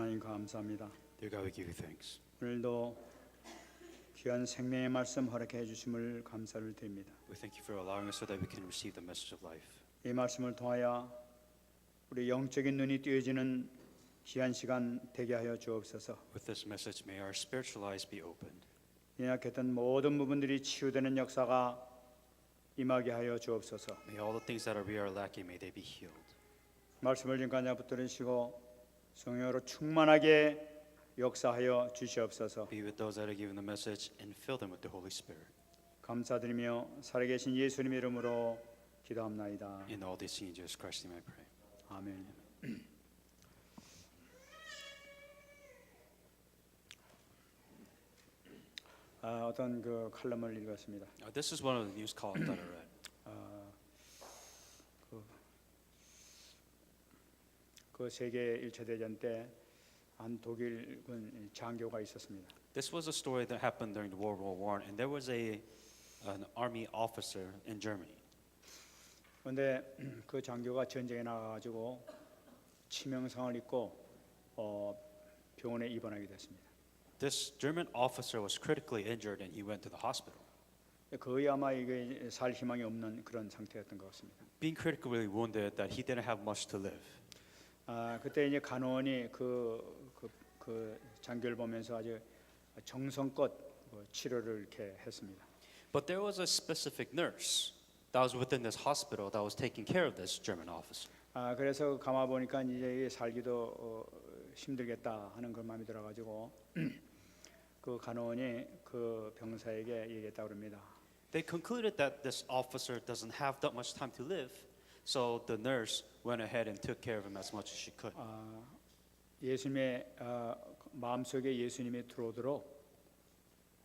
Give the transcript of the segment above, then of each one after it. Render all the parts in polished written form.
하나님 감사합니다. Dear God, we give you thanks. 오늘도 귀한 생명의 말씀 허락해 주심을 감사를 드립니다. We thank you for allowing us so that we can receive the message of life. 이 말씀을 통하여 우리 영적인 눈이 띄어지는 귀한 시간 되게 하여 주옵소서. With this message, may our spiritual eyes be opened. 연약했던 모든 부분들이 치유되는 역사가 임하게 하여 주옵소서. May all the things that we are lacking, may they be healed. 말씀을 지금까지 붙들으시고 성령으로 충만하게 역사하여 주시옵소서. Be with those that are given the message and fill them with the Holy Spirit. 감사드리며 살아계신 예수님 이름으로 기도합나이다. In all these things, in Jesus Christ's name I pray. 아멘. 어떤 그 칼럼을 읽었습니다. This is one of the news columns that I read. 그 세계 1차 대전 때 한 독일군 장교가 있었습니다. This was a story that happened during the World War I, and there was an army officer in Germany. 그런데 그 장교가 전쟁에 나가가지고 치명상을 입고 병원에 입원하게 됐습니다. This German officer was critically injured, and he went to the hospital. 거의 아마 이게 살 희망이 없는 그런 상태였던 것 같습니다. Being critically wounded, that he didn't have much to live. 그때 이제 간호원이 그 장교를 보면서 아주 정성껏 치료를 이렇게 했습니다. But there was a specific nurse that was within this hospital that was taking care of this German officer. 그래서 가만 보니까 이제 살기도 힘들겠다 하는 그런 마음이 들어가지고 그 간호원이 그 병사에게 얘기했다고 합니다. They concluded that this officer doesn't have that much time to live, so the nurse went ahead and took care of him as much as she could. 예수님의 마음속에 예수님이 들어오도록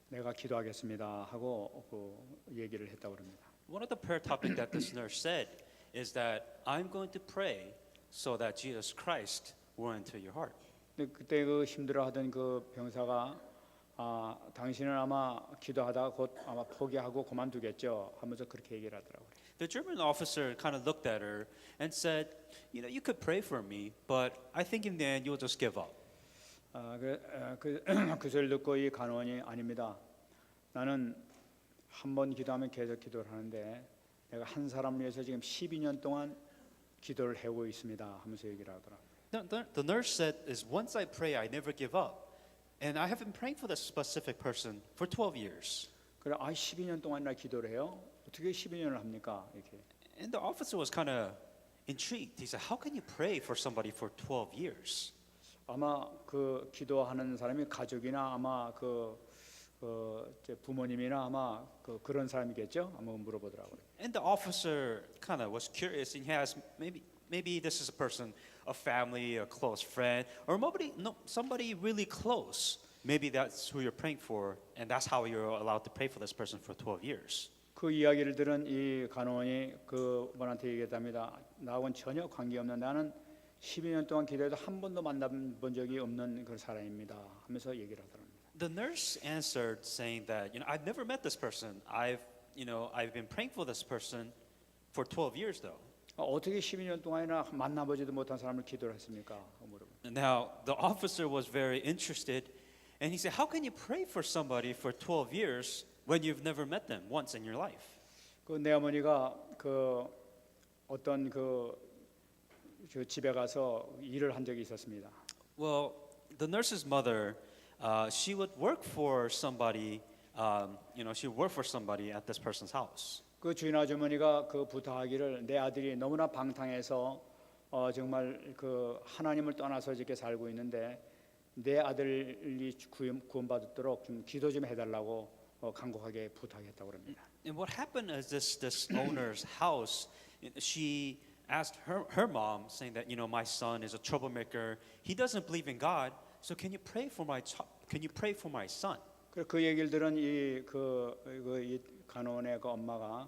내가 기도하겠습니다 하고 그 얘기를 했다고 합니다. One of the prayer topics that this nurse said is that I'm going to pray so that Jesus Christ will enter your heart. 그때 그 힘들어하던 그 병사가 당신은 아마 기도하다가 곧 아마 포기하고 그만두겠죠 하면서 그렇게 얘기를 하더라고요. The German officer kind of looked at her and said, "You know, you could pray for me, but I think in the end you'll just give up." 그 소리를 듣고 이 간호원이 아닙니다. 나는 한 번 기도하면 계속 기도를 하는데 내가 한 사람을 위해서 지금 12년 동안 기도를 해오고 있습니다 하면서 얘기를 하더라고요. The nurse said, "Is once I pray, I never give up, and I have been praying for this specific person for 12 years." 그래, 12년 동안이나 기도를 해요? 어떻게 12년을 합니까? 이렇게. And the officer was kind of intrigued. He said, "How can you pray for somebody for 12 years?" 아마 그 기도하는 사람이 가족이나 아마 부모님이나 아마 그런 사람이겠죠? 아마 물어보더라고요. And the officer kind of was curious, and he asked, maybe this is a person, a family, a close friend, or somebody really close. Maybe that's who you're praying for, and that's how you're allowed to pray for this person for 12 years. 그 이야기를 들은 이 간호원이 그분한테 얘기했답니다. 나하고는 전혀 관계없는 나는 12년 동안 기도해도 한 번도 만나본 적이 없는 그런 사람입니다 하면서 얘기를 하더랍니다. The nurse answered saying that, I've never met this person. I've been praying for this person for 12 years though. 어떻게 12년 동안이나 만나보지도 못한 사람을 기도를 했습니까? Now, the officer was very interested, and he said, "How can you pray for somebody for 12 years when you've never met them once in your life?" 내 어머니가 어떤 그 집에 가서 일을 한 적이 있었습니다. Well, the nurse's mother, she would work for somebody. She would work for somebody at this person's house. 그 주인 아주머니가 그 부탁하기를 내 아들이 너무나 방탕해서 정말 그 하나님을 떠나서 이렇게 살고 있는데 내 아들이 구원받도록 좀 기도 좀 해달라고 간곡하게 부탁했다고 합니다. And what happened is this owner's house, she asked her mom, saying that my son is a troublemaker. He doesn't believe in God. So can you pray for my son? 그 얘기를 들은 이 간호원의 그 엄마가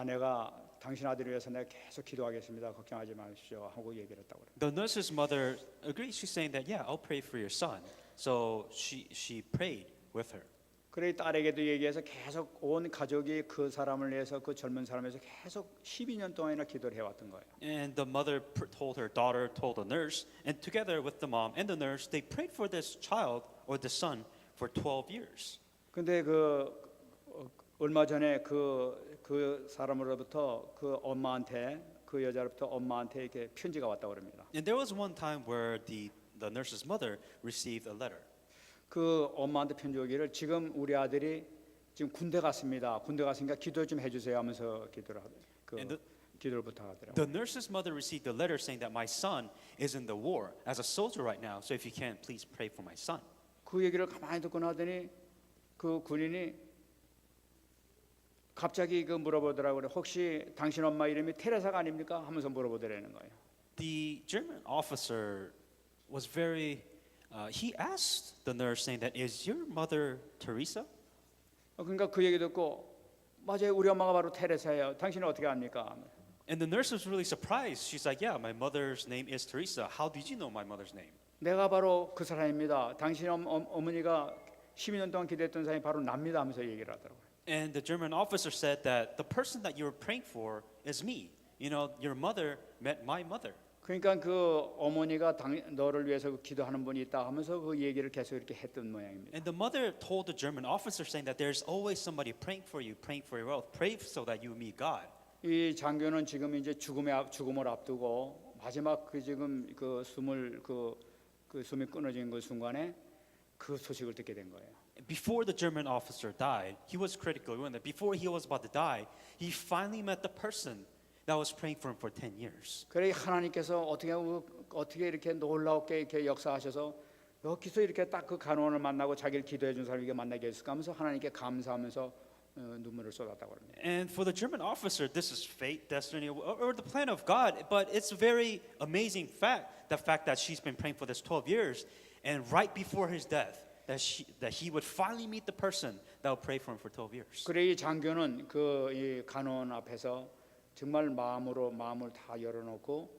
내가 당신 아들을 위해서 내가 계속 기도하겠습니다. 걱정하지 마십시오 하고 얘기를 했다고 그래요. The nurse's mother agreed. She's saying that, yeah, I'll pray for your son. So she prayed with her. 그래 딸에게도 얘기해서 계속 온 가족이 그 사람을 위해서 그 젊은 사람을 위해서 계속 12년 동안이나 기도를 해왔던 거예요. And the mother told her daughter, told the nurse, and together with the mom and the nurse, they prayed for this child or the son for 12 years. 근데 얼마 전에 그 사람으로부터 그 엄마한테 그 여자로부터 엄마한테 이렇게 편지가 왔다고 그럽니다. And there was one time where the nurse's mother received a letter. 그 엄마한테 편지 오기를 지금 우리 아들이 지금 군대 갔습니다. 군대 갔으니까 기도 좀 해주세요 하면서 기도를 부탁하더라고요. The nurse's mother received a letter saying that my son is in the war as a soldier right now. So if you can, please pray for my son. 그 얘기를 가만히 듣고 나더니 그 군인이 갑자기 물어보더라고요. 혹시 당신 엄마 이름이 테레사가 아닙니까? 하면서 물어보더라는 거예요. The German officer was very. He asked the nurse saying that is your mother Teresa? 그러니까 그 얘기 듣고 맞아요. 우리 엄마가 바로 테레사예요. 당신은 어떻게 압니까? And the nurse was really surprised. She's like, yeah, my mother's name is Teresa. How did you know my mother's name? 내가 바로 그 사람입니다. 당신 어머니가 12년 동안 기도했던 사람이 바로 납니다 하면서 얘기를 하더라고요. And the German officer said that the person that you were praying for is me. You know, your mother met my mother. 그러니까 그 어머니가 너를 위해서 기도하는 분이 있다 하면서 그 얘기를 계속 이렇게 했던 모양입니다. And the mother told the German officer saying that there's always somebody praying for you, praying for your wealth. Pray so that you meet God. 이 장교는 지금 이제 죽음을 앞두고 마지막 지금 숨이 끊어진 그 순간에 그 소식을 듣게 된 거예요. Before the German officer died, he was critically wounded. Before he was about to die, he finally met the person that was praying for him for 10 years. 그래 하나님께서 어떻게 이렇게 놀랍게 이렇게 역사하셔서 여기서 이렇게 딱 그 간원을 만나고 자기를 기도해 준 사람에게 만나게 했을까 하면서 하나님께 감사하면서 눈물을 쏟았다고 합니다. And for the German officer, this is fate, destiny, or the plan of God. But it's a very amazing fact, the fact that she's been praying for this 12 years, and right before his death, that he would finally meet the person that would pray for him for 12 years. 그래 이 장교는 이 간원 앞에서 정말 마음을 다 열어놓고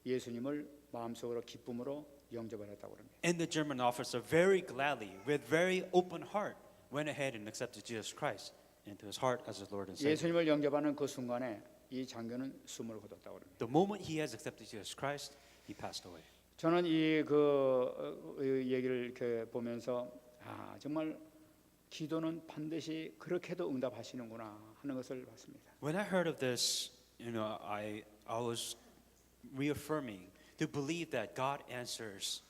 예수님을 마음속으로 기쁨으로 영접을 했다고 합니다. And the German officer very gladly, with very open heart, went ahead and accepted Jesus Christ into his heart as his Lord and Savior. 예수님을 영접하는 그 순간에 이 장교는 숨을 거뒀다고 합니다. The moment he has accepted Jesus Christ, he passed away. 저는 이 얘기를 이렇게 보면서 정말 기도는 반드시 그렇게도 응답하시는구나 하는 것을 봤습니다. When I heard of this, I was reaffirming to believe that God answers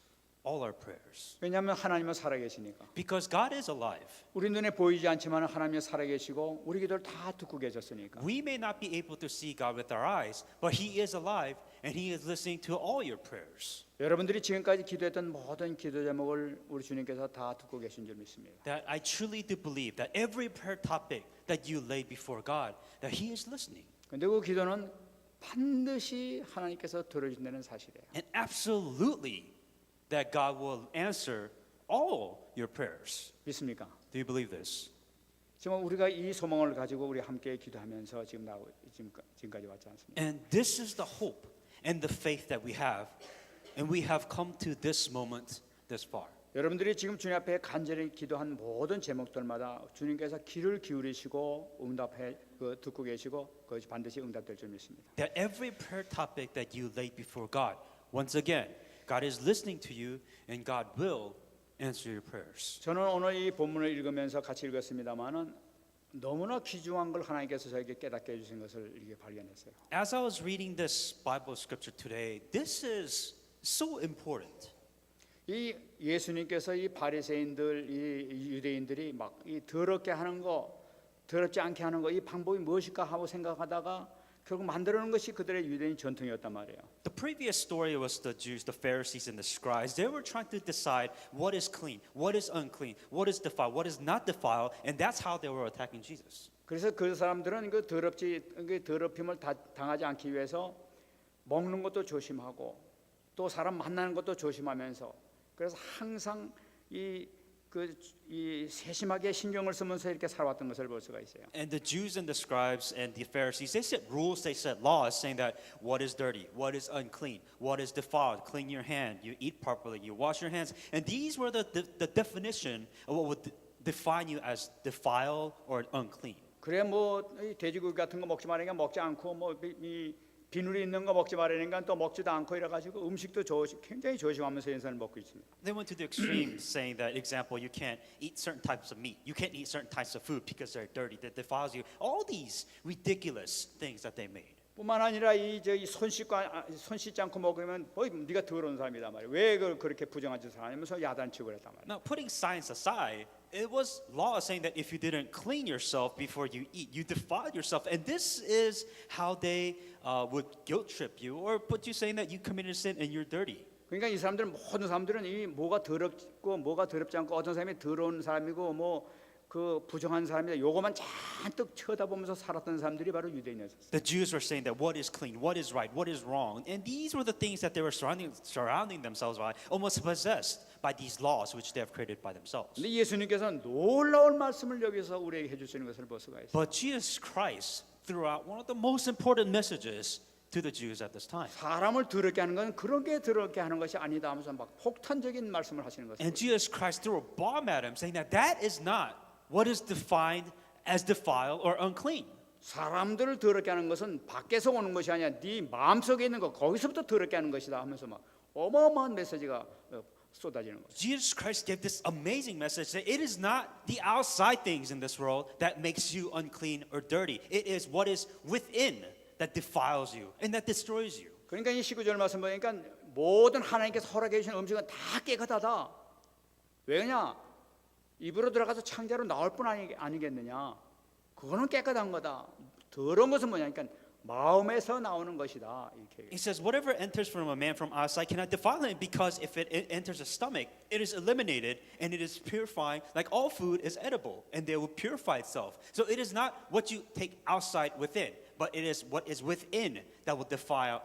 all our prayers. 왜냐하면 하나님은 살아계시니까. Because God is alive. 우리 눈에 보이지 않지만 하나님은 살아계시고 우리 기도를 다 듣고 계셨으니까. We may not be able to see God with our eyes, but He is alive and He is listening to all your prayers. 여러분들이 지금까지 기도했던 모든 기도 제목을 우리 주님께서 다 듣고 계신 줄 믿습니다. That I truly do believe that every prayer topic that you lay before God, that He is listening. 근데 그 기도는 반드시 하나님께서 들어주신다는 사실이에요. And absolutely that God will answer all your prayers. 믿습니까? Do you believe this? 지금 우리가 이 소망을 가지고 우리 함께 기도하면서 지금까지 왔지 않습니까? And this is the hope and the faith that we have, and we have come to this moment this far. 여러분들이 지금 주님 앞에 간절히 기도한 모든 제목들마다 주님께서 귀를 기울이시고 듣고 계시고 그것이 반드시 응답될 줄 믿습니다. That every prayer topic that you lay before God, once again, God is listening to you and God will answer your prayers. 저는 오늘 이 본문을 읽으면서 같이 읽었습니다만은 너무나 귀중한 걸 하나님께서 저에게 깨닫게 해주신 것을 이렇게 발견했어요. As I was reading this Bible scripture today, this is so important. 이 예수님께서 이 바리새인들, 이 유대인들이 막 이 더럽게 하는 거, 더럽지 않게 하는 거, 이 방법이 무엇일까 하고 생각하다가 결국 만들어놓은 것이 그들의 유대인 전통이었단 말이에요. The previous story was the Jews, the Pharisees, and the scribes. They were trying to decide what is clean, what is unclean, what is defiled, what is not defiled, and that's how they were attacking Jesus. 그래서 그 사람들은 그 더럽힘을 당하지 않기 위해서 먹는 것도 조심하고 또 사람 만나는 것도 조심하면서 그래서 항상 이 세심하게 신경을 쓰면서 이렇게 살아왔던 것을 볼 수가 있어요. And the Jews and the scribes and the Pharisees, they set rules, they set laws, saying that what is dirty, what is unclean, what is defiled, clean your hand, you eat properly, you wash your hands. And these were the definition of what define you as defiled or unclean. 그래 뭐이 돼지고기 같은 거 먹지 말라니까 먹지 않고 뭐이 비누리 있는 거 먹지 말라니까 또 먹지도 않고 이래 가지고 음식도 굉장히 조심하면서 인생을 먹고 있습니다. They went to the extreme, saying that, example, you can't eat certain types of meat, you can't eat certain types of food because they're dirty, that defiles you. All these ridiculous things that they made. 뿐만 아니라 손 씻지 않고 먹으면 네가 더러운 사람이다 말이야. 왜 그렇게 부정한 짓을 하냐면서 야단치고 그랬단 말이야. Now, putting science aside, it was law saying that if you didn't clean yourself before you eat, you defiled yourself. And this is how they would guilt trip you or put you saying that you committed sin and you're dirty. 그러니까 이 사람들은 모든 사람들은 이 뭐가 더럽고 뭐가 더럽지 않고 어떤 사람이 더러운 사람이고 뭐 그 부정한 사람이다. 요거만 잔뜩 쳐다보면서 살았던 사람들이 바로 유대인이었어요. The Jews were saying that what is clean, what is right, what is wrong, and these were the things that they were surrounding themselves by, almost possessed by these laws which they have created by themselves. 근데 예수님께서는 놀라운 말씀을 여기서 우리에게 해주시는 것을 볼 수가 있어요. But Jesus Christ threw out one of the most important messages to the Jews at this time. 사람을 더럽게 하는 건 그렇게 더럽게 하는 것이 아니다 하면서 막 폭탄적인 말씀을 하시는 것을. And Jesus Christ threw a bomb at him, saying that that is not what is defined as defiled or unclean. 사람들을 더럽게 하는 것은 밖에서 오는 것이 아니라 네 마음속에 있는 것 거기서부터 더럽게 하는 것이다 하면서 막 어마어마한 메시지가 쏟아지는 거죠. Jesus Christ gave this amazing message that it is not the outside things in this world that makes you unclean or dirty. It is what is within that defiles you and that destroys you. 그러니까 이 19절 말씀 보니까 모든 하나님께서 허락해 주신 음식은 다 깨끗하다. 왜냐? 입으로 들어가서 창자로 나올 뿐 아니겠느냐. 그거는 깨끗한 거다. 더러운 것은 뭐냐니까 마음에서 나오는 것이다. 이렇게. He says, whatever enters from a man from outside cannot defile him because if it enters the stomach, it is eliminated and it is purifying. Like all food is edible and they will purify itself. So it is not what you take outside within, but it is what is within that will defile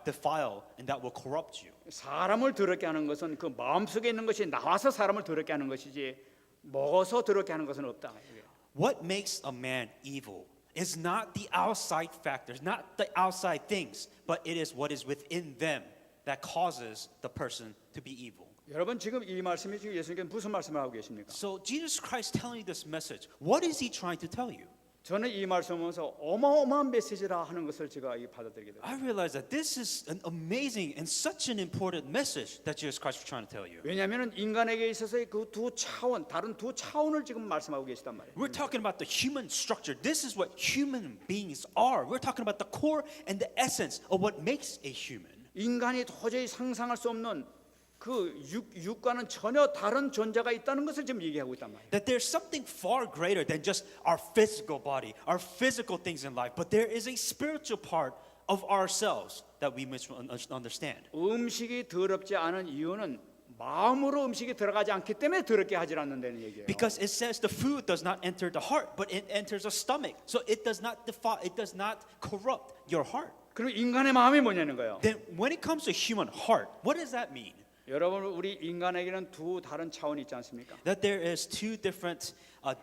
and that will corrupt you. 사람을 더럽게 하는 것은 그 마음속에 있는 것이 나와서 사람을 더럽게 하는 것이지 먹어서 더럽게 하는 것은 없다. What makes a man evil is not the outside factors, not the outside things, but it is what is within them that causes the person to be evil. 여러분 지금 이 말씀이 지금 예수님께서 무슨 말씀을 하고 계십니까? So Jesus Christ telling you this message, what is he trying to tell you? 저는 이 말씀을 보면서 어마어마한 메시지라 하는 것을 제가 받아들이게 됐어요. I realize that this is an amazing and such an important message that Jesus Christ was trying to tell you. 왜냐하면 인간에게 있어서의 그 두 차원, 다른 두 차원을 지금 말씀하고 계시단 말이에요. We're talking about the human structure. This is what human beings are. We're talking about the core and the essence of what makes a human. 인간이 도저히 상상할 수 없는 그 육과는 전혀 다른 존재가 있다는 것을 지금 얘기하고 있단 말이에요. That there's something far greater than just our physical body, our physical things in life, but there is a spiritual part of ourselves that we must understand. 음식이 더럽지 않은 이유는 마음으로 음식이 들어가지 않기 때문에 더럽게 하지 않는다는 얘기예요. Because it says the food does not enter the heart, but it enters the stomach. So it does not defile, it does not corrupt your heart. 그럼 인간의 마음이 뭐냐는 거예요. Then when it comes to human heart, what does that mean? 여러분 우리 인간에게는 두 다른 차원이 있지 않습니까? That there is two different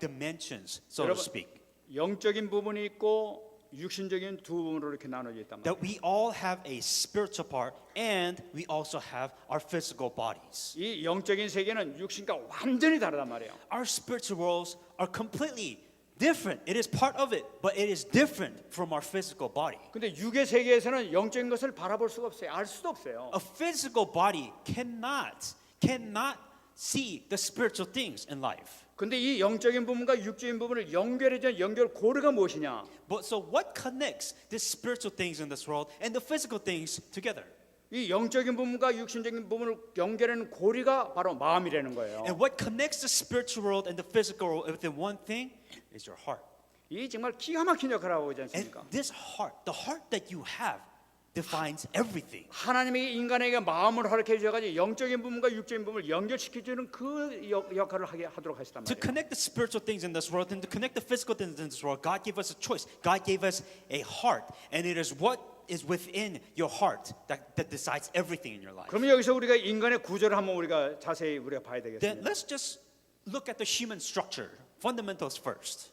dimensions, so to 여러분, speak. 영적인 부분이 있고 육신적인 두 부분으로 이렇게 나눠져 있단 말이에요. That we all have a spiritual part and we also have our physical bodies. 이 영적인 세계는 육신과 완전히 다르단 말이에요. Our spiritual worlds are completely different. It is part of it, but it is different from our physical body. 근데 육의 세계에서는 영적인 것을 바라볼 수가 없어요. 알 수도 없어요. A physical body cannot see the spiritual things in life. 근데 이 영적인 부분과 육적인 부분을 연결해준 연결 고리가 무엇이냐? But so what connects the spiritual things in this world and the physical things together? 이 영적인 부분과 육신적인 부분을 연결하는 고리가 바로 마음이라는 거예요. And what connects the spiritual world and the physical world within one thing is your heart. 이 정말 기가 막힌 역할을 하고 있지 And 않습니까? this heart, the heart that you have, defines everything. 하나님이 인간에게 마음을 허락해 주셔가지고 영적인 부분과 육적인 부분을 연결시켜주는 그 역할을 하도록 하시단 To 말이에요. connect the spiritual things in this world and to connect the physical things in this world, God gave us a choice. God gave us a heart, and it is what is within your heart that decides everything in your life. 그러면 여기서 우리가 인간의 구조를 한번 우리가 자세히 우리가 봐야 Then 되겠습니다. let's just look at the human structure, fundamentals first.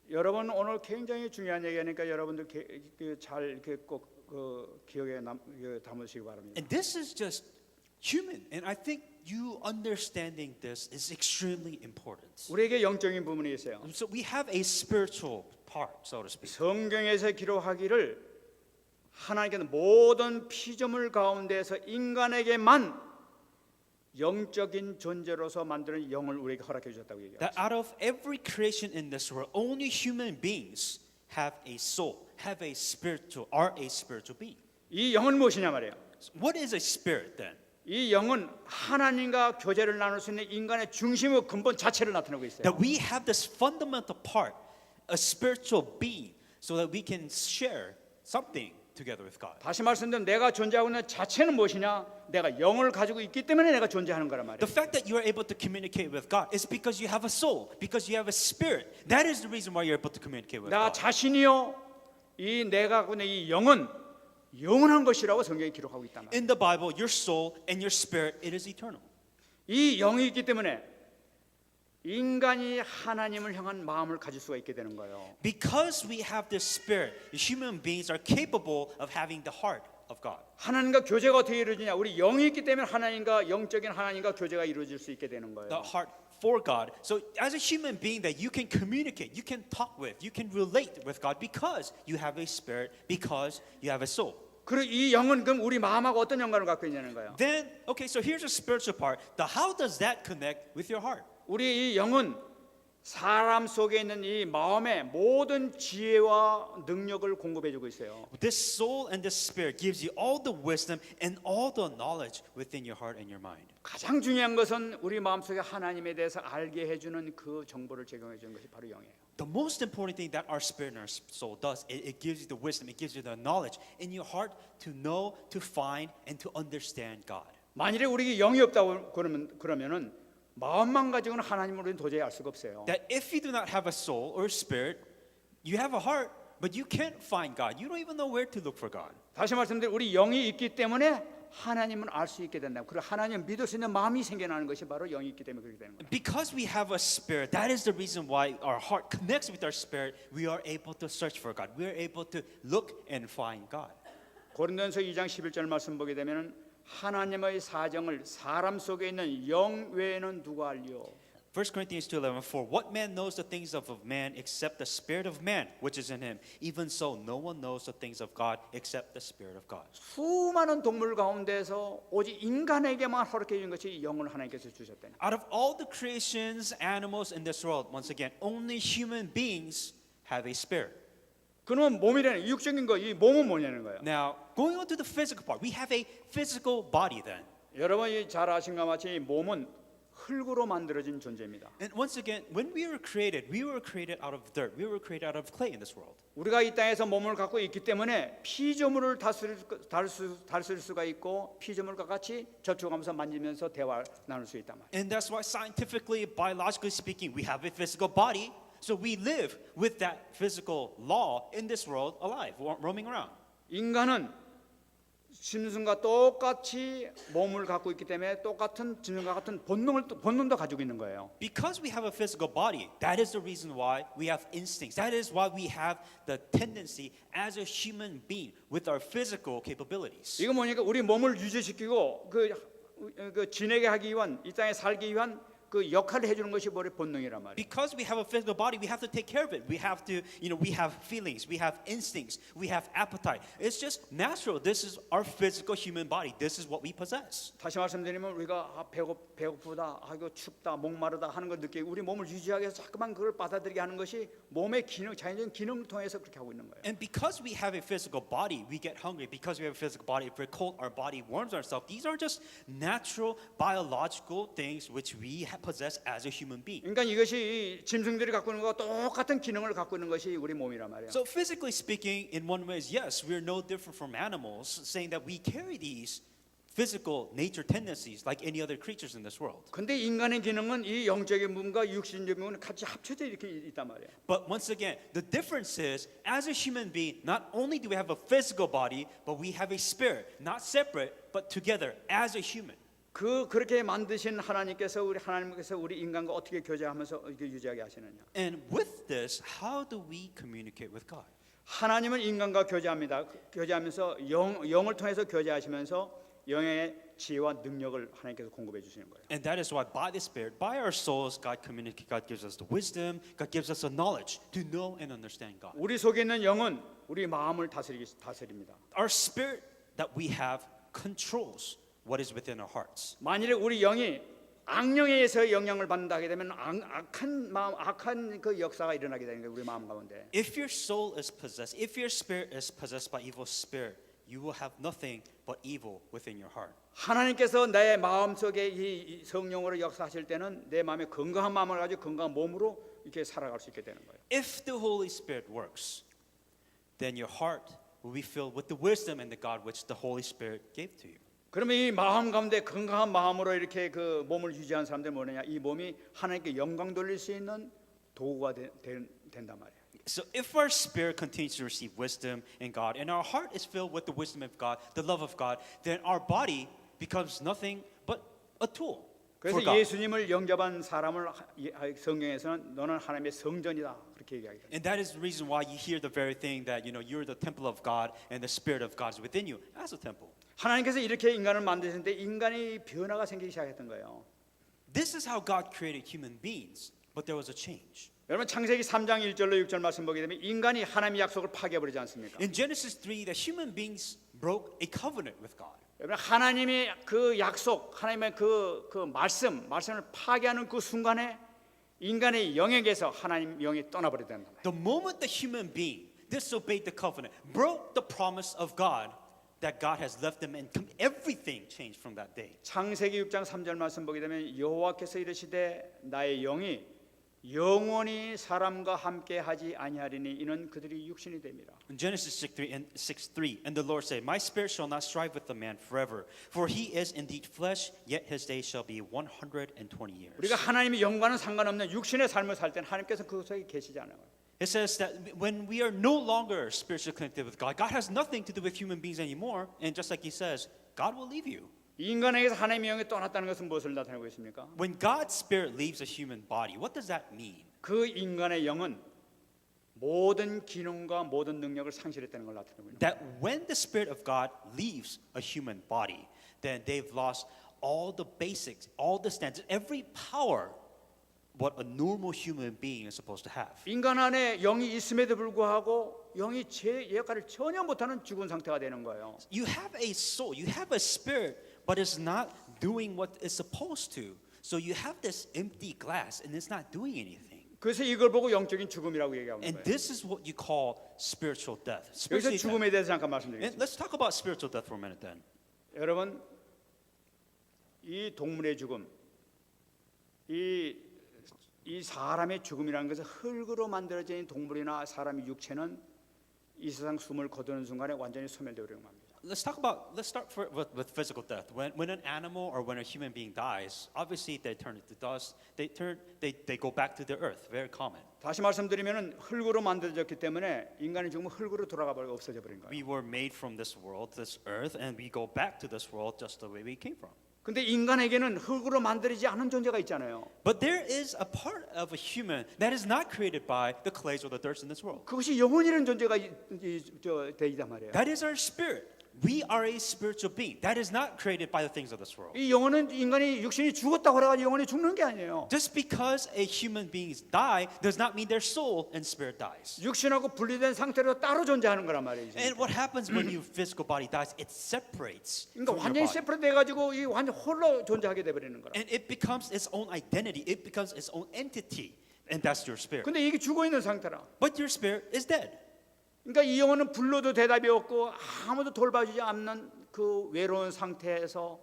여러분 오늘 굉장히 중요한 얘기하니까 여러분들 잘 꼭 기억에 담으시기 바랍니다. And this is just human, and I think you understanding this is extremely important. 우리에게 영적인 부분이 있어요. So we have a spiritual part, so to speak. 성경에서 기록하기를 하나님께서 모든 피조물 가운데서 인간에게만 영적인 존재로서 만드는 영을 우리에게 허락해 주셨다고 얘기해요. That out of every creation in this world, only human beings have a soul, are a spiritual being. 이 영은 무엇이냐 말이에요. What is a spirit then? 이 영은 하나님과 교제를 나눌 수 있는 인간의 중심의 근본 자체를 나타내고 있어요. That we have this fundamental part, a spiritual being, so that we can share something together with God. 다시 말씀드리면 내가 존재하고 있는 자체는 무엇이냐? 내가 영을 가지고 있기 때문에 내가 존재하는 거란 말이에요. The fact that you are able to communicate with God is because you have a soul, because you have a spirit. That is the reason why you're able to communicate with 나 God. 자신이요, 이 내가 갖고 있는 이 영은 영원한 것이라고 성경이 기록하고 있단 말이에요. In the Bible, your soul and your spirit, it is eternal. 이 영이 있기 때문에 인간이 하나님을 향한 마음을 가질 수가 있게 되는 거예요. Because we have this spirit, human beings are capable of having the heart of God. 하나님과 교제가 어떻게 이루어지냐? 우리 영이 있기 때문에 하나님과 영적인 하나님과 교제가 이루어질 수 있게 되는 거예요. The heart for God. So as a human being that you can communicate, you can talk with, you can relate with God because you have a spirit, because you have a soul. 그리고 이 영은 그럼 우리 마음하고 어떤 연관을 갖고 있냐는 거예요. Then, okay, so here's a spiritual part. How does that connect with your heart? 우리 이 영은 사람 속에 있는 이 마음의 모든 지혜와 능력을 공급해주고 있어요. This soul and this spirit gives you all the wisdom and all the knowledge within your heart and your mind. 가장 중요한 것은 우리 마음속에 하나님에 대해서 알게 해주는 그 정보를 제공해 주는 것이 바로 영이에요. The most important thing that our spirit and our soul does, it gives you the wisdom, it gives you the knowledge in your heart to know, to find, and to understand God. 만일에 우리에게 영이 없다고 그러면은 마음만 가지고는 하나님을 우리는 도저히 알 수가 없어요. That if you do not have a soul or spirit, you have a heart, but you can't find God. You don't even know where to look for God. 다시 말씀드리면 우리 영이 있기 때문에 하나님은 알 수 있게 된다. 그리고 하나님 믿을 수 있는 마음이 생겨나는 것이 바로 영이 있기 때문에 그렇게 되는 거예요. Because we have a spirit, that is the reason why our heart connects with our spirit. We are able to search for God. We are able to look and find God. 고린도전서 2장 11절 말씀 보게 되면은 하나님의 사정을 사람 속에 있는 영 외에는 누가 알리요? 1 Corinthians 2:11 For what man knows the things of man except the spirit of man which is in him? Even so no one knows the things of God except the spirit of God. 수많은 동물 가운데서 오직 인간에게만 허락해 준 것이 영을 하나님께서 주셨다니. Out of all the creations, animals in this world, once again, only human beings have a spirit. 그러면 몸이라는 육적인 거, 이 몸은 뭐냐는 거예요. Now, going on to the physical part, we have a physical body then. 여러분이 잘 아신 것 같이 이 몸은 흙으로 만들어진 존재입니다. And once again, when we were created out of dirt. We were created out of clay in this world. 우리가 이 땅에서 몸을 갖고 있기 때문에 피조물을 다스릴 수가 있고 피조물과 같이 접촉하면서 만지면서 대화 나눌 수 있단 말이에요. And that's why scientifically, biologically speaking, we have a physical body. So we live with that physical law in this world alive, roaming around. 인간은 짐승과 똑같이 몸을 갖고 있기 때문에 똑같은 짐승과 같은 본능도 가지고 있는 거예요. Because we have a physical body, that is the reason why we have instincts. That is why we have the tendency as a human being with our physical capabilities. 이거 뭐니까 우리 몸을 유지시키고 그 지내게 하기 위한 이 땅에 살기 위한 그 역할을 해주는 것이 우리 본능이란 말이에요. Because we have a physical body, we have to take care of it. We have to, we have feelings, we have instincts, we have appetite. It's just natural. This is our physical human body. This is what we possess. 다시 말씀드리면 우리가 배고프다, 이거 춥다, 목마르다 하는 걸 느끼고 우리 몸을 유지하기 위해서 자꾸만 그걸 받아들이게 하는 것이 몸의 기능, 자연적인 기능을 통해서 그렇게 하고 있는 거예요. And because we have a physical body, we get hungry. Because we have a physical body, if we're cold, our body warms ourselves. These are just natural biological things which we possess as a human being. 그러니까 이것이 짐승들이 갖고 있는 것과 똑같은 기능을 갖고 있는 것이 우리 몸이란 말이에요. So physically speaking, in one way, yes, we're no different from animals, saying that we carry these physical nature tendencies like any other creatures in this world. 근데 인간의 기능은 이 영적인 부분과 육신적인 부분은 같이 합쳐져 이렇게 있단 말이에요. But once again, the difference is, as a human being, not only do we have a physical body, but we have a spirit, not separate, but together as a human. 그렇게 만드신 하나님께서 우리 인간과 어떻게 교제하면서 이렇게 유지하게 하시느냐? And with this, how do we communicate with God? 하나님은 인간과 교제합니다. 교제하면서 영을 통해서 교제하시면서 영의 지혜와 능력을 하나님께서 공급해 주시는 거예요. And that is why by the Spirit, by our souls, God communicates, God gives us the wisdom, God gives us the knowledge to know and understand God. 우리 속에 있는 영은 우리 마음을 다스립니다. Our spirit that we have controls what is within our hearts. 만일에 우리 영이 악령에 의해서 영향을 받는다 하게 되면 악한 마음, 악한 그 역사가 일어나게 되는 거예요. 우리 마음 가운데. If your soul is possessed, if your spirit is possessed by evil spirit, you will have nothing but evil within your heart. 하나님께서 내 마음 속에 이 성령으로 역사하실 때는 내 마음에 건강한 마음을 가지고 건강한 몸으로 이렇게 살아갈 수 있게 되는 거예요. If the Holy Spirit works, then your heart will be filled with the wisdom and the God which the Holy Spirit gave to you. 그러면 이 마음 가운데 건강한 마음으로 이렇게 그 몸을 유지한 사람들 뭐냐? 이 몸이 하나님께 영광 돌릴 수 있는 도구가 된단 말이에요. So if our spirit continues to receive wisdom in God and our heart is filled with the wisdom of God, the love of God, then our body becomes nothing but a tool 그래서 for God. 예수님을 영접한 사람을 성경에서는 너는 하나님의 성전이다 그렇게 얘기합니다. And that is the reason why you hear the very thing that you're the temple of God and the spirit of God is within you as a temple. 하나님께서 이렇게 인간을 만드셨는데 인간이 변화가 생기기 시작했던 거예요. This is how God created human beings, but there was a change. 여러분 창세기 3장 1절로 6절 말씀 보게 되면 인간이 하나님의 약속을 파괴해버리지 않습니까? In Genesis 3, the human beings broke a covenant with God. 여러분 하나님의 그 약속, 하나님의 그 말씀을 파괴하는 그 순간에 인간의 영에게서 하나님 영이 떠나버리게 된다. The moment the human being disobeyed the covenant, broke the promise of God, that God has left them and everything changed from that day. 창세기 6장 3절 말씀 보게 되면 여호와께서 이르시되 나의 영이 영원히 사람과 함께 하지 아니하리니 이는 그들이 육신이 됨이라. In Genesis 6:3, and the Lord said, My spirit shall not strive with the man forever, for he is indeed flesh, yet his days shall be 120 years. 우리가 하나님의 영과는 상관없는 육신의 삶을 살 때는 하나님께서 그 속에 계시지 않아요. It says that when we are no longer spiritually connected with God, God has nothing to do with human beings anymore, and just like he says, God will leave you. 인간에게서 하나님의 영이 떠났다는 것은 무엇을 나타내고 있습니까? When God's spirit leaves a human body, what does that mean? 그 인간의 영은 모든 기능과 모든 능력을 상실했다는 걸 나타내고 있는 거예요. That when the spirit of God leaves a human body, then they've lost all the basics, all the standards, every power what a normal human being is supposed to have. 인간 안에 영이 있음에도 불구하고 영이 제 역할을 전혀 못하는 죽은 상태가 되는 거예요. You have a soul, you have a spirit, but it's not doing what it's supposed to. So you have this empty glass and it's not doing anything. 그래서 이걸 보고 영적인 죽음이라고 얘기하는 And 거예요. this is what you call spiritual death. 여기서 Spiritually death. 죽음에 대해서 잠깐 And 말씀드리겠습니다. let's talk about spiritual death for a minute then. 여러분, 이 동물의 죽음, 이 사람의 죽음이라는 것은 흙으로 만들어진 동물이나 사람의 육체는 이 세상 숨을 거두는 순간에 완전히 소멸되어 버리는 겁니다. Let's start with physical death. When an animal or when a human being dies, obviously they turn into dust. They go back to the earth. Very common. 다시 말씀드리면은 흙으로 만들어졌기 때문에 인간의 죽음은 흙으로 돌아가 버리고 없어져 버린 거예요. We were made from this world, this earth, and we go back to this world just the way we came from. 근데 인간에게는 흙으로 만들어지지 않은 존재가 있잖아요. But there is a part of a human that is not created by the clays or the dirt in this world. 그것이 영혼이라는 존재가 되이단 말이에요. That is our spirit. We are a spiritual being. That is not created by the things of this world. 이 영혼은 인간이 육신이 죽었다고 해가지고 영혼이 죽는 게 아니에요. Just because a human being die does not mean their soul and spirit dies. 육신하고 분리된 상태로 따로 존재하는 거란 말이죠. And what happens when your physical body dies? It separates 그러니까 from your 완전히 body. 세퍼레이트 돼가지고 이 완전 홀로 존재하게 돼버리는 거라. And it becomes its own identity. It becomes its own entity. And that's your spirit. 근데 이게 죽어 있는 상태라. But your spirit is dead. 그러니까 이 영혼은 불러도 대답이 없고 아무도 돌봐주지 않는 그 외로운 상태에서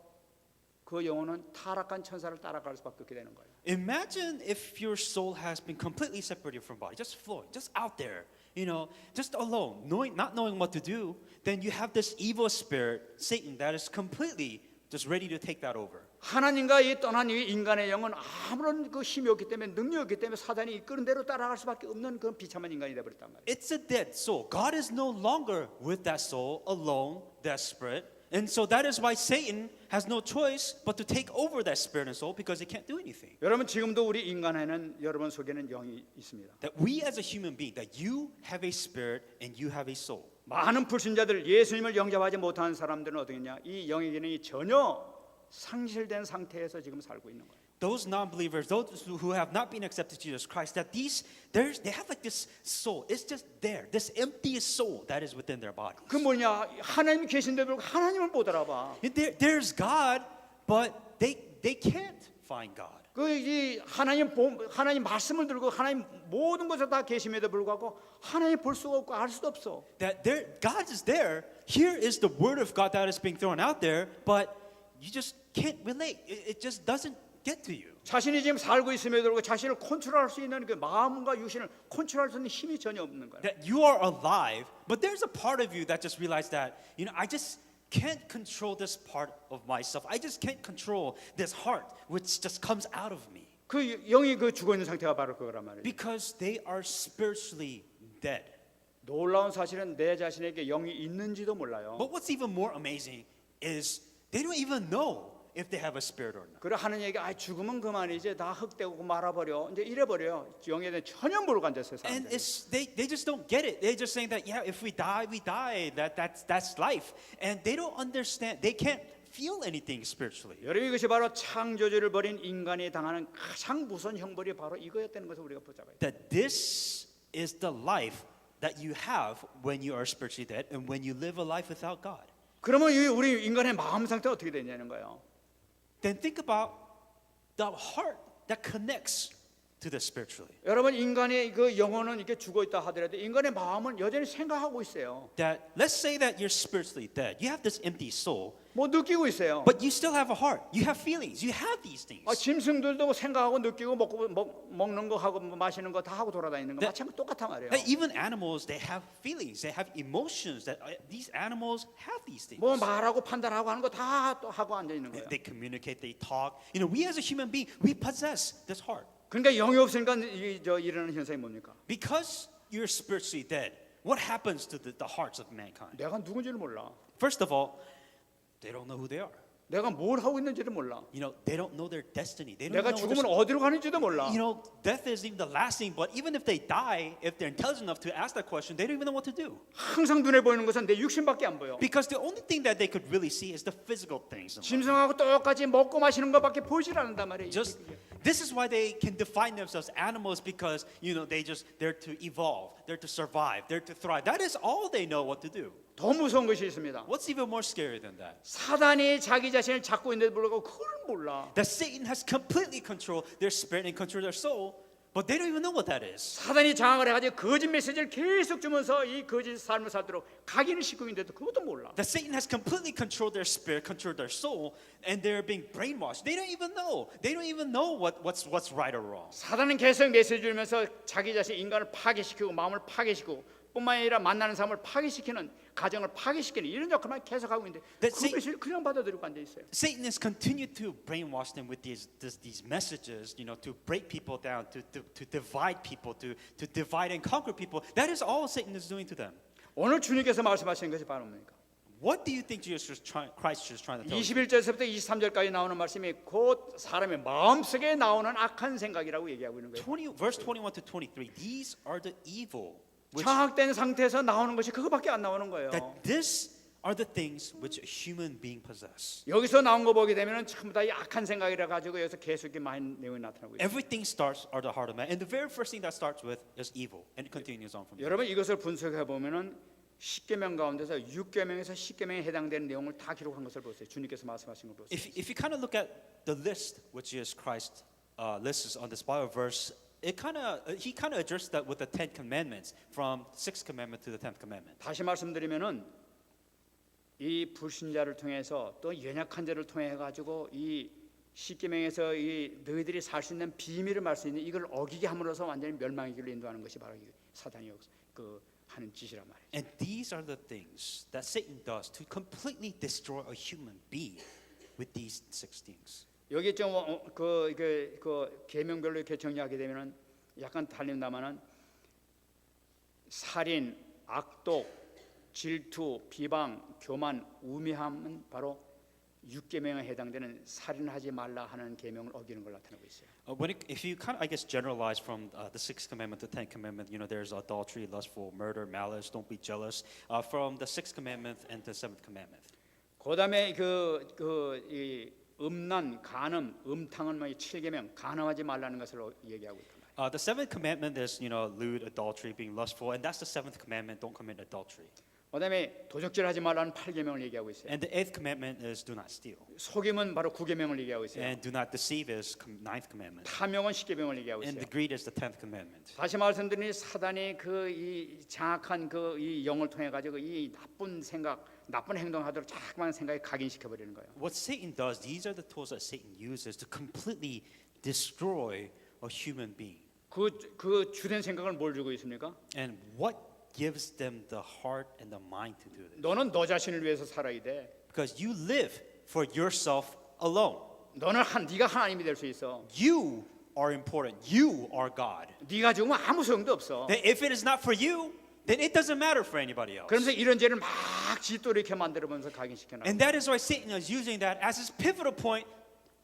그 영혼은 타락한 천사를 따라갈 수밖에 없게 되는 거예요. Imagine if your soul has been completely separated from body, just floating, just out there, just alone, not knowing what to do. Then you have this evil spirit, Satan, that is completely just ready to take that over. 하나님과 이 떠난 이 인간의 영은 아무런 그 힘이 없기 때문에 능력이 없기 때문에 사단이 이끄는 대로 따라갈 수밖에 없는 그런 비참한 인간이 되어버렸단 말이에요. It's a dead soul. God is no longer with that soul, alone, that spirit. And so that is why Satan has no choice but to take over that spirit and soul because he can't do anything. 여러분 지금도 우리 인간에는 여러분 속에는 영이 있습니다. That we as a human being, that you have a spirit and you have a soul. 많은 불신자들 예수님을 영접하지 못하는 사람들은 어떻겠냐? 이 영의 기능이 전혀 상실된 상태에서 지금 살고 있는 거예요. Those non-believers, those who have not been accepted to Jesus Christ, that they have like this soul. It's just there, this empty soul that is within their body. 그 뭐냐? 하나님 계신데도 불구하고 하나님을 못 알아봐. There's God, but they can't find God. 이 하나님 말씀을 들고 하나님 모든 것을 다 계심에도 불구하고 하나님 볼 수가 없고 알 수도 없어. That God is there. Here is the word of God that is being thrown out there, but you just can't relate. It just doesn't get to you. 자신이 지금 살고 있음에도 불구하고 자신을 컨트롤할 수 있는 그 마음과 육신을 컨트롤할 수 있는 힘이 전혀 없는 거야. That you are alive, but there's a part of you that just realized that, I just can't control this part of myself. I just can't control this heart which just comes out of me. 그 영이 그 죽어 있는 상태가 바로 그거란 말이에요. Because they are spiritually dead. 놀라운 사실은 내 자신에게 영이 있는지도 몰라요. But what's even more amazing is they don't even know if they have a spirit or not. 그래 하는 얘기가 죽으면 그만이지 다 흙되고 말아버려 이제 이래버려. 영에 대해 전혀 모르고 앉았어요. And 사람들이. they just don't get it. They're just saying that if we die, we die. That's life. And they don't understand. They can't feel anything spiritually. 여러분 이것이 바로 창조주를 버린 인간이 당하는 가장 무서운 형벌이 바로 이거였다는 것을 우리가 붙잡아야 돼. That this is the life that you have when you are spiritually dead and when you live a life without God. 그러면 우리 인간의 마음 상태가 어떻게 되냐는 거예요. Then think about the heart that connects to the spiritually. 여러분 인간의 그 영혼은 이렇게 죽어 있다 하더라도 인간의 마음은 여전히 생각하고 있어요. That let's say that you're spiritually dead. You have this empty soul, 뭐 느끼고 있어요. but you still have a heart. You have feelings. You have these things. 짐승들도 생각하고 느끼고 먹는 거 하고 마시는 거 다 하고 돌아다니는 거 That- 마찬가지 똑같단 말이에요. That even animals, they have feelings. They have emotions. That these animals have these things. 뭐 말하고 판단하고 하는 거 다 또 하고 앉아 있는 거예요. They communicate. They talk. We as a human being, we possess this heart. 그러니까 영이 없으니까 일어나는 현상이 뭡니까? Because you're spiritually dead, what happens to the hearts of mankind? 내가 누군지를 몰라. First of all, they don't know who they are. 내가 뭘 하고 있는지를 몰라. They don't know their destiny. They don't 내가 know. 죽으면 어디로 가는지도 몰라. Death isn't even the last thing. But even if they die, if they're intelligent enough to ask that question, they don't even know what to do. 항상 눈에 보이는 것은 내 육신밖에 안 보여. Because the only thing that they could really see is the physical things. in life. 짐승하고 똑같이 먹고 마시는 것밖에 보이질 않는단 말이에요. Just this is why they can define themselves animals because they're to evolve, they're to survive, they're to thrive. That is all they know what to do. 더 무서운 것이 있습니다. What's even more scary than that? 사단이 자기 자신을 잡고 있는데도 불구하고 그걸 몰라. That Satan has completely controlled their spirit and controlled their soul, but they don't even know what that is. 사단이 장악을 해가지고 거짓 메시지를 계속 주면서 이 거짓 삶을 살도록 각인을 시키고 있는데도 그것도 몰라. That Satan has completely controlled their spirit, controlled their soul, and they're being brainwashed. They don't even know. They don't even know what's right or wrong. 사단은 계속 메시지 주면서 자기 자신 인간을 파괴시키고 마음을 파괴시키고 뿐만 아니라 만나는 사람을 파괴시키는 가정을 파괴시키는 이런 역할만 계속하고 있는데 그 메시지를 그냥 받아들이고 앉아 있어요. Satan has continued to brainwash them with these messages, to break people down, to divide people, to divide and conquer people. That is all Satan is doing to them. 오늘 주님께서 말씀하신 것이 바로 뭡니까? What do you think Christ is trying to tell you? 21절에서부터 23절까지 나오는 말씀이 곧 사람의 마음속에 나오는 악한 생각이라고 얘기하고 있는 거예요. Verse 21 to 23. These are the evil. 장악된 상태에서 나오는 것이 그거밖에 안 나오는 거예요. That these are the things which a human being possess. 여기서 나온 거 보게 되면은 전부 다 이 악한 생각이라 가지고 여기서 계속 이렇게 많은 내용이 나타나고 있어요. Everything starts at the heart of man, and the very first thing that starts with is evil, and it continues on from there. 여러분 이것을 분석해 보면은 10계명 가운데서 6계명에서 10계명에 해당되는 내용을 다 기록한 것을 보세요. 주님께서 말씀하신 걸 보세요. If you kind of look at the list which is Christ lists on this Bible verse, he kind of addressed that with the 10 commandments, from 6th commandment to the 10th commandment. 다시 말씀드리면은 이 불신자를 통해서 또 연약한 자를 통해 가지고 이 10계명에서 이 너희들이 살 수 있는 비밀을 말 수 있는 이걸 어기게 함으로써 완전히 멸망의 길로 인도하는 것이 바로 사단이 하는 짓이란 말이에요. And these are the things that Satan does to completely destroy a human being with these 6 things. 여기 좀 계명별로 이렇게 정리하게 되면은 약간 달린다마는 살인, 악독, 질투, 비방, 교만, 우매함은 바로 6계명에 해당되는 살인하지 말라 하는 계명을 어기는 걸 나타내고 있어요. If you kind of, I guess, generalize from the sixth commandment to 10th commandment, there's adultery, lustful, murder, malice, don't be jealous. From the sixth commandment and the seventh commandment. 그다음에 이 음란, 간음, 음탕은 뭐 7계명 간음하지 말라는 것을 얘기하고 있단 말이에요. The seventh commandment is, lewd, adultery, being lustful, and that's the seventh commandment. Don't commit adultery. 그다음에 도적질하지 말라는 8계명을 얘기하고 있어요. And the eighth commandment is do not steal. 속임은 바로 9계명을 얘기하고 있어요. And do not deceive is ninth commandment. 탐욕은 10계명을 얘기하고 And 있어요. the greed is the 10th commandment. 다시 말씀드리니 사단이 이 장악한 이 영을 통해 가지고 이 나쁜 생각, 나쁜 행동하도록 자꾸만 생각에 각인시켜 버리는 거예요. What Satan does, these are the tools that Satan uses to completely destroy a human being. 그 주된 생각을 뭘 주고 있습니까? And what gives them the heart and the mind to do this? 너는 너 자신을 위해서 살아야 돼. Because you live for yourself alone. 네가 하나님이 될 수 있어. You are important. You are God. 네가 죽으면 아무 소용도 없어. That if it is not for you, then it doesn't matter for anybody else. 그러면서 이런 죄를 막 짓도 이렇게 만들어보면서 각인시켜 놔. And that is why Satan is using that as his pivotal point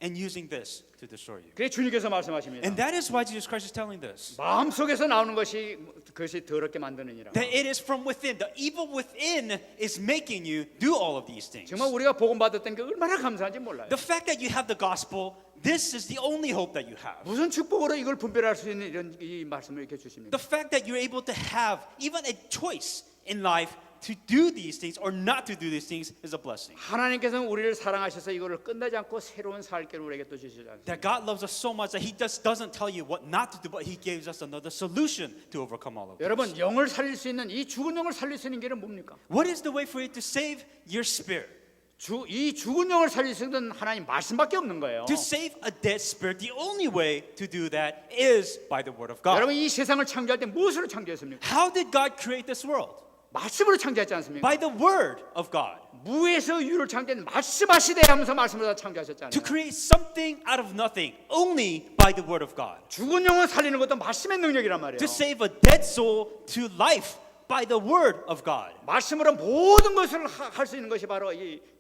and using this to destroy you. 그래 주님께서 말씀하십니다. And that is why Jesus Christ is telling this. 마음속에서 나오는 그것이 더럽게 만드느니라. That it is from within. The evil within is making you do all of these things. 정말 우리가 복음 받았던 게 얼마나 감사한지 몰라요. The fact that you have the gospel, this is the only hope that you have. 무슨 축복으로 이걸 분별할 수 있는 이런 이 말씀을 이렇게 주십니까? The fact that you're able to have even a choice in life to do these things or not to do these things is a blessing. 하나님께서는 우리를 사랑하셔서 이거를 끝내지 않고 새로운 살 길을 우리에게 또 주시지 않습니까? That God loves us so much that He just doesn't tell you what not to do, but He gives us another solution to overcome all of this. 여러분 영을 살릴 수 있는 이 죽은 영을 살릴 수 있는 길은 뭡니까? What is the way for you to save your spirit? 이 죽은 영을 살릴 수 있는 하나님 말씀밖에 없는 거예요. To save a dead spirit, the only way to do that is by the Word of God. 여러분 이 세상을 창조할 때 무엇으로 창조했습니까? How did God create this world? 말씀으로 창조했지 않습니까? By the Word of God. 무에서 유를 창조한 말씀하시되 하면서 말씀으로 다 창조하셨잖아요. To create something out of nothing, only by the Word of God. 죽은 영을 살리는 것도 말씀의 능력이란 말이에요. To save a dead soul to life by the Word of God. 말씀으로 모든 것을 할 수 있는 것이 바로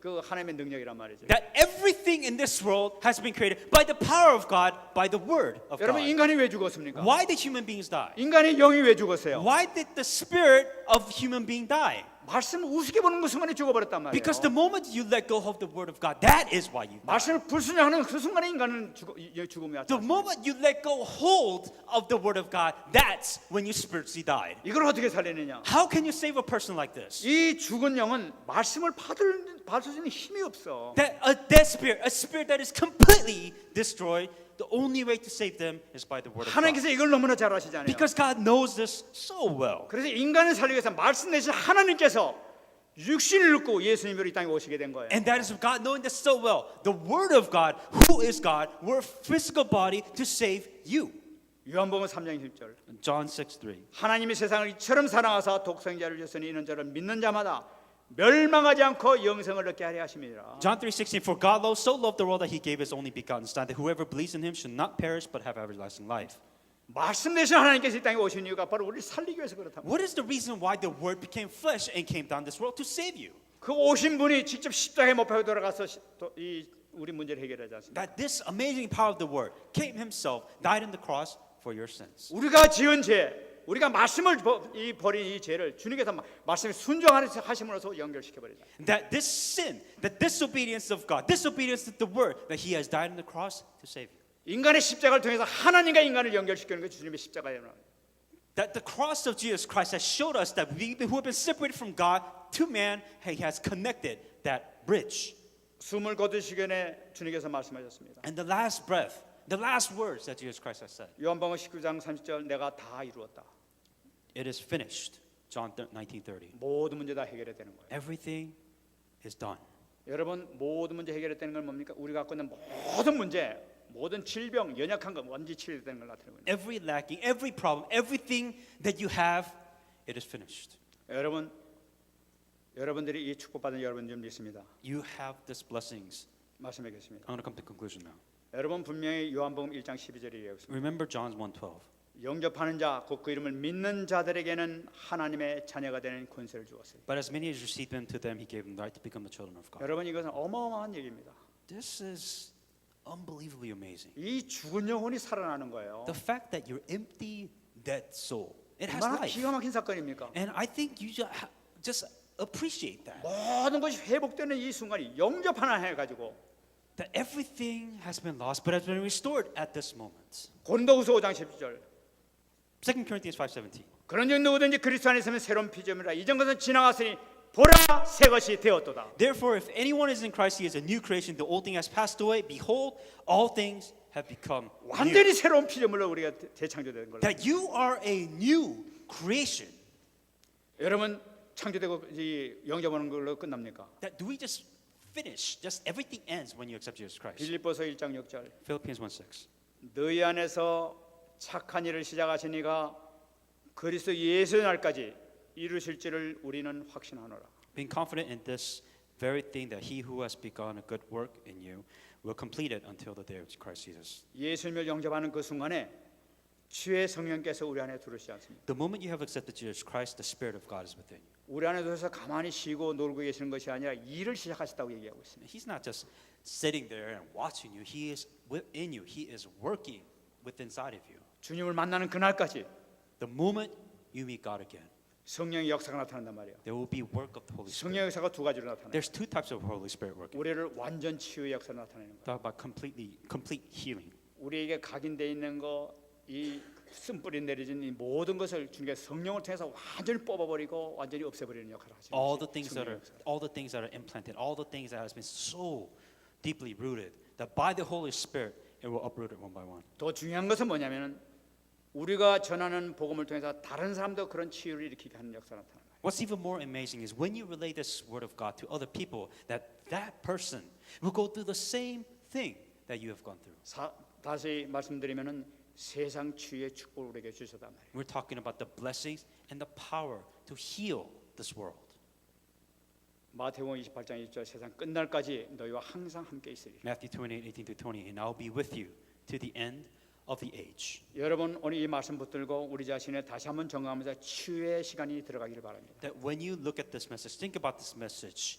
그 하나님의 능력이란 말이죠. That everything in this world has been created by the power of God, by the Word of 여러분 God. 인간이 왜 죽었습니까? Why did human beings die? 인간의 영이 왜 죽었어요? Why did the spirit of human being die? 말씀을 우습게 보는 그 순간에 죽어버렸단 말이에요. Because the moment you let go of the Word of God, that is why you die. 말씀을 불순종하는 그 순간에 인간은 죽음이 왔다. The moment you let go hold of the Word of God, that's when you spiritually died. 이걸 어떻게 살리느냐? How can you save a person like this? 이 죽은 영은 말씀을 받을 수 있는 힘이 없어. That a dead spirit, a spirit that is completely destroyed, the only way to save them is by the Word of God. 하나님께서 이걸 너무나 잘 아시잖아요. Because God knows this so well. 그래서 인간을 살리기 위해서 말씀 내신 하나님께서 육신을 입고 예수님으로 이 땅에 오시게 된 거예요. And that is God knowing this so well. The Word of God, who is God, were a physical body to save you. 요한복음 3장 10절. John 6:3. 하나님이 세상을 이처럼 사랑하사 독생자를 주시니 이는 저를 믿는 자마다 멸망하지 않고 영생을 얻게 하려 하심이라. John 3:16. For God so loved the world that He gave His only begotten Son, that whoever believes in Him should not perish but have everlasting life. 말씀 내신 하나님께서 이 땅에 오신 이유가 바로 우리를 살리기 위해서 그렇답니다. What is the reason why the Word became flesh and came down this world to save you? 그 오신 분이 직접 십자가에 못 박혀 돌아가서 우리 문제를 해결하지 않습니까? That this amazing power of the Word came Himself, died on the cross for your sins. 우리가 지은 죄, 우리가 말씀을 버린 이 죄를 주님께서 말씀에 순종하심으로써 연결시켜 버리다. That this sin, the disobedience of God, disobedience to the Word, that He has died on the cross to save you. 인간의 십자가를 통해서 하나님과 인간을 연결시키는 게 주님의 십자가예요. That the cross of Jesus Christ has showed us that we who have been separated from God to man, He has connected that bridge. 숨을 거두시기에 주님께서 말씀하셨습니다. And the last breath, the last words that Jesus Christ has said. 요한복음 19장 30절 내가 다 이루었다. It is finished. John 19:30. 모든 문제 다 해결되는 거예요. Everything is done. 여러분 모든 문제 해결되는 건 뭡니까? 우리가 갖고 있는 모든 문제, 모든 질병, 연약한 거 완전히 치료되는 걸 나타내고 있는 거예요. Every lacking, every problem, everything that you have, it is finished. 여러분들이 이 축복받은 여러분 좀 믿습니다. You have these blessings. 말씀하겠습니다. I'm going to come to conclusion now. 여러분 분명히 요한복음 1장 12절에 얘기하고 있습니다. Remember John 1:12. 영접하는 자, 곧 그 이름을 믿는 자들에게는 하나님의 자녀가 되는 권세를 주었어요. But as many as received him, to them he gave them the right to become the children of God. 여러분 이것은 어마어마한 얘기입니다. This is unbelievably amazing. 이 죽은 영혼이 살아나는 거예요. The fact that your empty, dead soul, it has 얼마나 life. 기가 막힌 사건입니까? And I think you just appreciate that. 모든 것이 회복되는 이 순간이 영접 하나 해가지고 That everything has been lost, but has been restored at this moment. 고린도후서 5장 17절 2 Corinthians 5:17. 그런 즉 누구든지 그리스도 안에 있으면 새로운 피조물이라 이전 것은 지나갔으니 보라 새 것이 되었도다. Therefore, if anyone is in Christ, he is a new creation. The old thing has passed away. Behold, all things have become new. 완전히 새로운 피조물로 우리가 재창조된 걸로. That you are a new creation. 여러분 창조되고 이 영접하는 걸로 끝납니까? That do we just finish? Just everything ends when you accept Jesus Christ. 빌립보서 1장 6절 Philippians 1:6. 너희 안에서 착한 일을 시작하시니가 그리스도 예수의 날까지 이루실 줄을 우리는 확신하노라. Being confident in this very thing that he who has begun a good work in you will complete it until the day of Christ Jesus. 예수님을 영접하는 그 순간에 주의 성령께서 우리 안에 들어오시지 않습니다. The moment you have accepted Jesus Christ, the Spirit of God is within you. 우리 안에 들어서 가만히 쉬고 놀고 계시는 것이 아니라 일을 시작하셨다고 얘기하고 있습니다. He's not just sitting there and watching you. He is within you. He is working within inside of you. 주님을 만나는 그날까지 The moment you meet God again, 성령의 역사가 나타난단 말이에요. there will be work of the Holy Spirit. 성령의 역사가 두 가지로 나타나요. There's two types of Holy Spirit working. 우리를 완전 치유의 역사로 나타내는 거예요. Talk about complete healing. 우리에게 각인되어 있는 거, 이 쓴뿌리 내려진 이 모든 것을 주님께서 성령을 통해서 완전히 뽑아버리고 완전히 없애버리는 역할을 하시는 All 거죠. the things 성령의 역사. all the things that are implanted, all the things that has been so deeply rooted, that by the Holy Spirit it will uproot it one by one. 더 중요한 것은 뭐냐면은 우리가 전하는 복음을 통해서 다른 사람도 그런 치유를 일으키게 하는 역사가 나타나는 거예요. What's even more amazing is when you relay this word of God to other people, that person will go through the same thing that you have gone through. 다시 말씀드리면은 세상 치유의 축복을 우리에게 주셨단 말이에요. We're talking about the blessings and the power to heal this world. 마태복음 28장 1절 세상 끝날까지 너희와 항상 함께 있으리라. Matthew 28:18-20, and I'll be with you to the end of the age. 여러분 오늘 이 말씀 붙들고 우리 자신을 다시 한번 점검하면서 치유의 시간이 들어가기를 바랍니다. That when you look at this message, think about this message.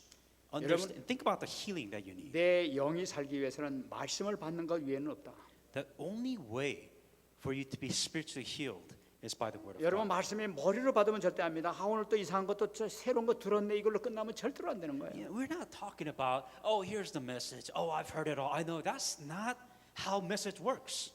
여러분, Think about the healing that you need. 내 영이 살기 위해서는 말씀을 받는 것 외에는 없다. The only way for you to be spiritually healed is by the word of 여러분 God. 말씀이 머리로 받으면 절대 안 됩니다. 오늘 또 이상한 것도 새로운 거 들었네 이걸로 끝나면 절대로 안 되는 거예요. Yeah, we're not talking about, oh, here's the message. Oh, I've heard it all. I know. That's not how message works.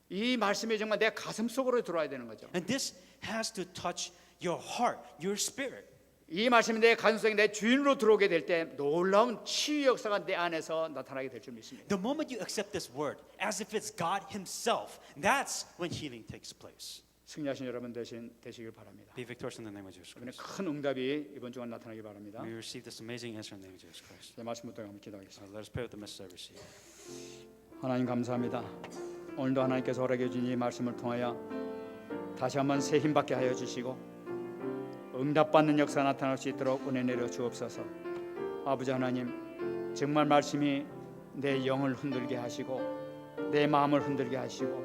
이 말씀이 정말 내 가슴 속으로 들어와야 되는 거죠. And this has to touch your heart, your spirit. 이 말씀이 내 가슴 속에 내 주인으로 들어오게 될 때 놀라운 치유 역사가 내 안에서 나타나게 될 줄 믿습니다. The moment you accept this word as if it's God himself, that's when healing takes place. 승리하신 여러분 되시길 바랍니다. Be victorious in the name of Jesus 이번에 Christ. 큰 응답이 이번 주간 나타나기 바랍니다. We receive this amazing answer in the name of Jesus Christ. 제 말씀부터 한번 기도하겠습니다. Let us pray with the message I received. 하나님 감사합니다. 오늘도 하나님께서 허락해 주신 이 말씀을 통하여 다시 한번 새 힘받게 하여 주시고 응답받는 역사 나타날 수 있도록 은혜 내려 주옵소서. 아버지 하나님 정말 말씀이 내 영을 흔들게 하시고 내 마음을 흔들게 하시고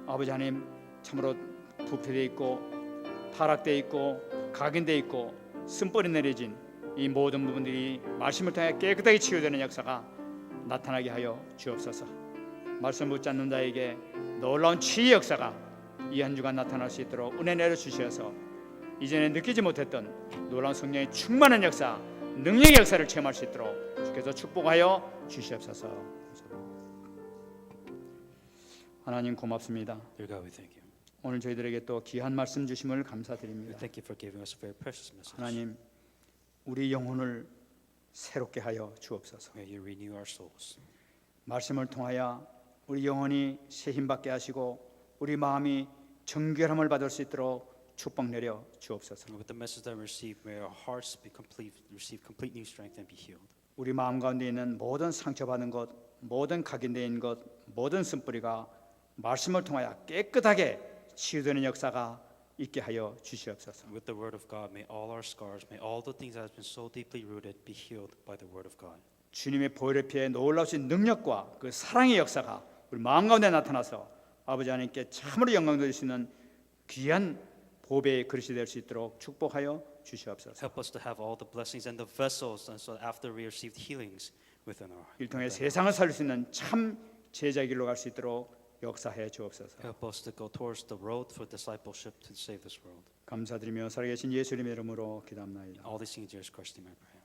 아버지 하나님 참으로 부패되어 있고 타락되어 있고 각인되어 있고 쓴뿌리 내려진 이 모든 부분들이 말씀을 통해 깨끗하게 치유되는 역사가 나타나게 하여 주옵소서. 말씀 붙잡는 자에게 놀라운 치유 역사가 이 한 주간 나타날 수 있도록 은혜 내려 주셔서 이전에 느끼지 못했던 놀라운 성령의 충만한 역사, 능력의 역사를 체험할 수 있도록 주께서 축복하여 주시옵소서. 하나님 고맙습니다. Dear God, we thank you. 오늘 저희들에게 또 귀한 말씀 주심을 We 감사드립니다. thank you for giving us a very precious message. 하나님 우리 영혼을 새롭게 하여 주옵소서. May you renew our souls. 말씀을 통하여 우리 영혼이 새 힘받게 하시고 우리 마음이 정결함을 받을 수 있도록 축복 내려 주옵소서. And with the message that we receive, may our hearts receive complete new strength and be healed. 우리 마음 가운데 있는 모든 상처받은 것, 모든 각인된 것, 모든 쓴뿌리가 말씀을 통하여 깨끗하게 치유되는 역사가 있게 하여 주시옵소서. With the word of God, may all our scars, may all the things that have been so deeply rooted be healed by the word of God. 주님의 보혈의 피에 놀라우신 능력과 그 사랑의 역사가 우리 마음 가운데 나타나서 아버지 하나님께 참으로 영광 돌릴 수 있는 귀한 보배의 그릇이 될 수 있도록 축복하여 주시옵소서. Help us to have all the blessings and the vessels, and so after we received healings within our 이를 통해 세상을 살릴 수 있는 참 제자의 길로 갈 수 있도록 역사해 주옵소서. help us to go towards the road for discipleship to save this world. 감사드리며 살아계신 예수님의 이름으로 기도합나이다. All these things in Jesus Christ's name I pray.